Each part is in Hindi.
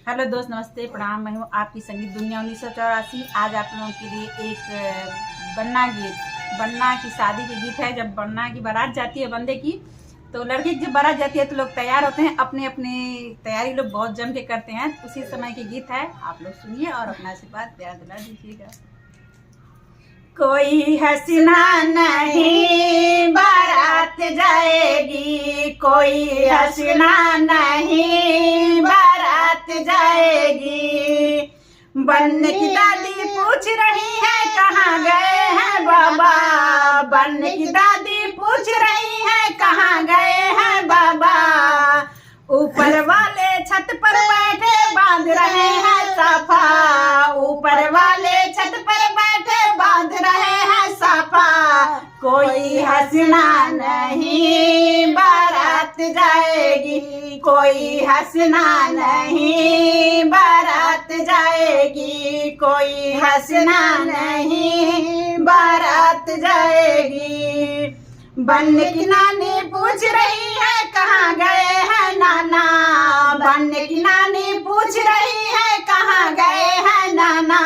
हेलो दोस्त, नमस्ते, प्रणाम। मैं हूँ आपकी संगीत दुनिया 1984। आज आप लोगों के लिए एक बन्ना की शादी के गीत है। जब बन्ना की बारात जाती है बंदे की, तो लड़की की जब बारात जाती है तो लोग तैयार होते हैं, अपने अपने तैयारी लोग बहुत जम के करते हैं। उसी समय के गीत है, आप लोग सुनिए और अपना आशीर्वाद प्यार दिला दीजिएगा। कोई हंसना नहीं बारात जाएगी, कोई हंसना नहीं बारात जाएगी। बनने की दादी पूछ रही है कहाँ गए हैं बाबा, बनने की दादी पूछ रही है कहाँ गए हैं बाबा। ऊपर वाले छत पर बैठे बांध रहे हैं साफा, ऊपर वाले छत पर बैठे बांध रहे हैं साफा। कोई हंसना नहीं बारात जाएगी, कोई हंसना नहीं बारात जाएगी, कोई हंसना नहीं बारात जाएगी। बनने की नानी पूछ रही है कहाँ गए हैं नाना, बनने की नानी पूछ रही है कहाँ गए हैं नाना।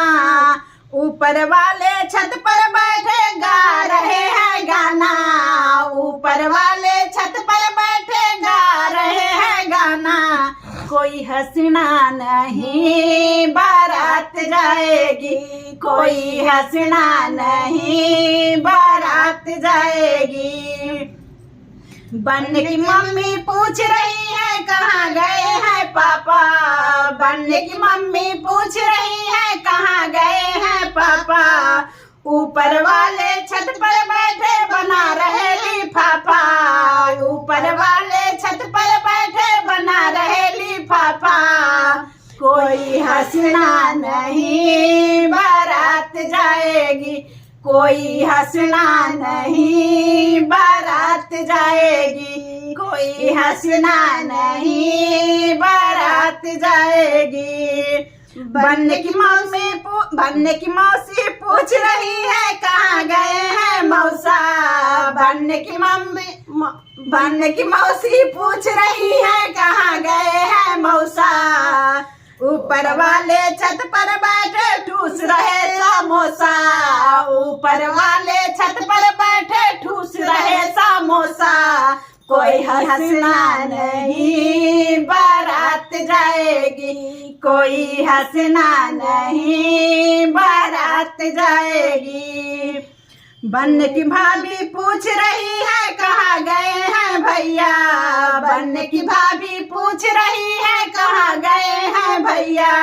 ऊपर वाले छत पर बैठे गा रहे हैं गाना, ऊपर वाले छत पर बैठे गा रहे हैं गाना। कोई हंसना नहीं बारात जाएगी, कोई हंसना नहीं बारात जाएगी। बनने की मम्मी पूछ रही है कहाँ गए हैं पापा, बनने की मम्मी पूछ रही है कहाँ गए हैं पापा। ऊपर वाले छत पर बैठे बना रहे लिफाफा, ऊपर वाले छत पर बैठे बना रहे लिफाफा। कोई हंसना नहीं बारात जाएगी, कोई हंसना नहीं बारात जाएगी, कोई हंसना नहीं बारात जाएगी। बनने की मौसी पूछ रही है कहाँ गए हैं मौसा, बनने की मौसी पूछ रही है कहाँ गए हैं मौसा। ऊपर वाले छत पर बैठे ठूस रहे समोसा, ऊपर वाले छत पर बैठे ठूस रहे समोसा। कोई हंसना नहीं बारात जाएगी, कोई हंसना नहीं बारात जाएगी। बनने की भाभी पूछ रही है कहाँ गए हैं भैया, बनने की भाभी पूछ रही है कहाँ गए हैं भैया।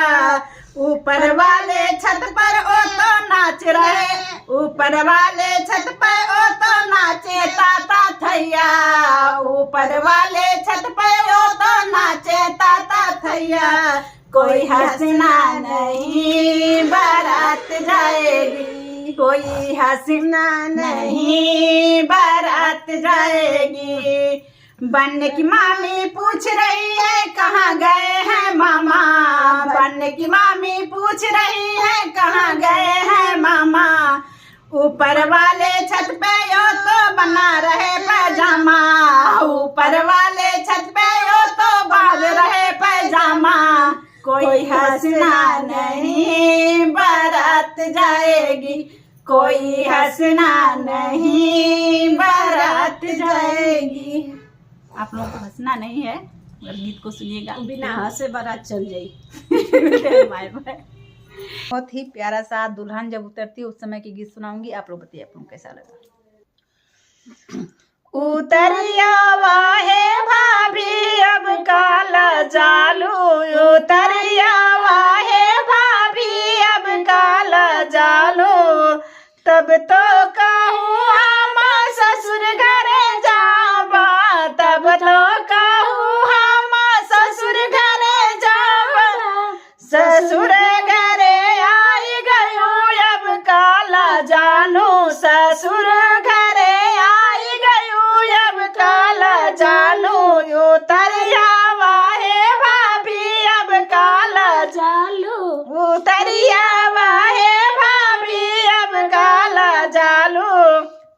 ऊपर वाले छत पर ओ तो नाच रहे, ऊपर वाले छत पर ओ तो नाचे ताता थैया, ऊपर वाले छत पर ओ तो नाचे ताता थैया। कोई हंसना नहीं बारात जाएगी, कोई हंसना नहीं बारात जाएगी। बनने की मामी पूछ रही है कहाँ गए हैं मामा, बनने की मामी पूछ रही है कहाँ गए हैं मामा। ऊपर वाले छत पे यो तो बना रहे पैजामा, ऊपर वाले छत पे यो तो बांध रहे पैजामा। कोई हंसना नहीं बारात जाएगी, कोई हंसना नहीं बारात जाएगी। आप लोगों को हंसना नहीं है, मगर गीत को सुनिएगा, बिना हंसे बारात चल जाई। Bye bye. बहुत ही प्यारा सा दुल्हन जब उतरती है उस समय की गीत सुनाऊंगी। आप लोग बताइए आप लोगों को कैसा लगा। उतरिया वाहे भाभी अब काला जालू, उतरिया वाहे भाभी अब काला जालू। तब तो कहूँ हम ससुर घरे जाबा, तब तो कहूँ हम ससुर घरे जाबा। ससुर घरे आई गयूँ अब काला जानू, ससुर घरे आई गयूँ अब काला जानू। उतरिया वाहे भाभी अब काला जालू, उतरिया वाहे भाभी अब काला जालू।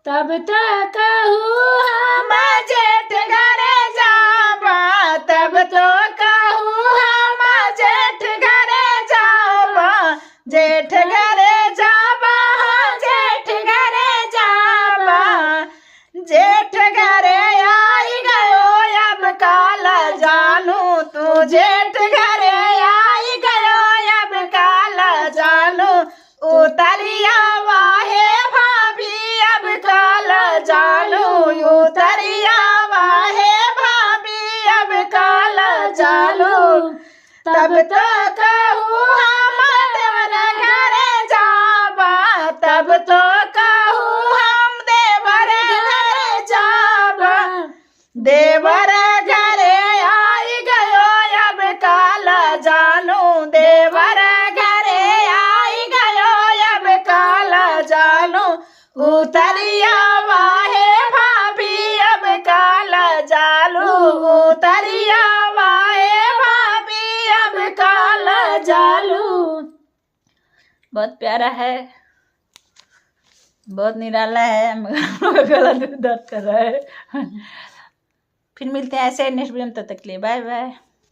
तब तो कहूँ हम जेठ घरे जाबा, तब तो कहूँ हम जेठ जेठ घरे जाबा जेठ घरे जाबा जेठ घरे आई गयो अब काल जानू तू जेठ घरे आई गयो अब काल जानू उतरिया वाहे भाभी अब काल जानू उतरिया वाहे भाभी अब काल जानू तब तो कहूँ हम देवर घरे जाबा तब तो कहूँ हम देवर घरे जाबा देवर घरे आई गयो अब काल जानू देवर घरे आई गयो अब काल जानू उतरिया वाहे भाभी अब काल जानू उतरिया वाहे भाभी अब काल जानू। बहुत प्यारा है, बहुत निराला है, मगर गला दर्द कर रहा है। फिर मिलते हैं ऐसे नेक्स्ट वीडियो में, तब तक के लिए बाय बाय।